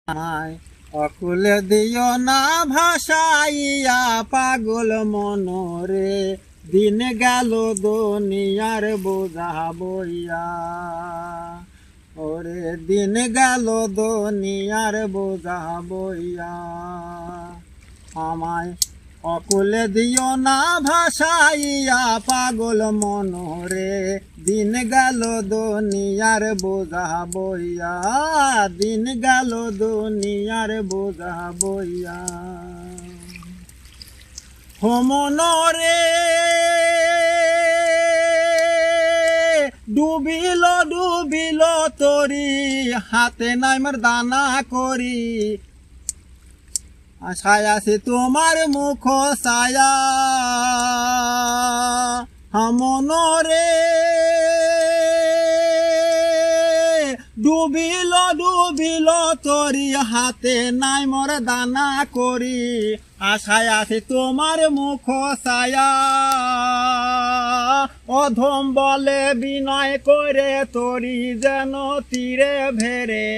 অকুলে দিও না ভাসাইয়া পাগল মনরে, দিন গেল দুনিয়ার বোঝা বইয়া। ওরে দিন গেল দুনিয়ার বোঝা বইয়া। আমায় অকুলে দিও না ভাসাইয়া পাগল মনরে, দিন গেল দুনিয়ার বোঝা বইয়া। দিন গেল দুনিয়ার বোঝা বইয়া। হো মনরে ডুবিল ডুবিল তরি, হাতে নাই মোর দানা করি। আশায় আছে তোমার মুখ ছায়া। মনরে ডুবিল ডুবিল তরি, হাতে নাই মোর দানা করি। আশায় আছে তোমার মুখ ছায়া। অধম বলে বিনয় করে তরি যেন তীরে ভেরে।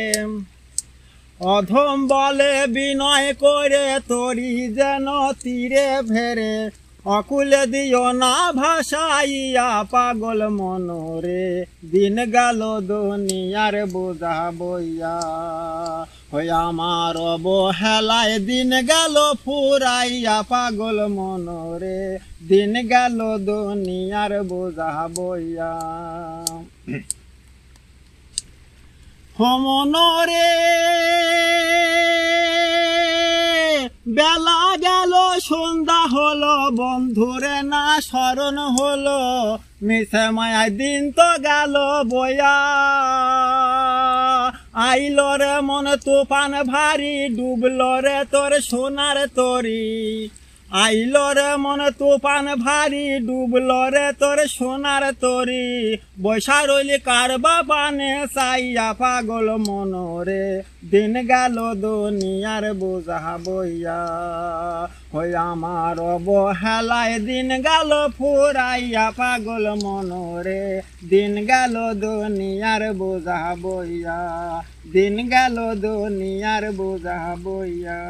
অধম বলে বিনয় করে তরি যেন তীরে ভেরে। অকুলে দিও না ভাসাইয়া পাগল মনরে, দিন গেল দুনিয়ার বোঝা বইয়া। হই আমার অবহেলায় দিন গেল ফুরাইয়া পাগল মনরে, দিন গেল দুনিয়ার বোঝা বইয়া। হো মনরে বেলা গেল সন্ধ্যা হলো, বন্ধুরে না স্মরণ হলো। মিছে মায়ায় দিন তো গেল বইয়া। আইল রে মন তুফান ভারী, ডুবল রে তোর সোনার তরি। আইল রে মন তুফান ভারী, ডুবল রে তোর সোনার তরি। বৈশা রইলি কারবা পানে চাইয়া পাগল মনরে, দিন গেল দুনিয়ার বোঝা বইয়া। হই আমার অবহেলায় দিন গেল ফুরাইয়া পাগল মনরে, দিন গেল দুনিয়ার বোঝা বইয়া। দিন গেল দুনিয়ার বোঝা বইয়া।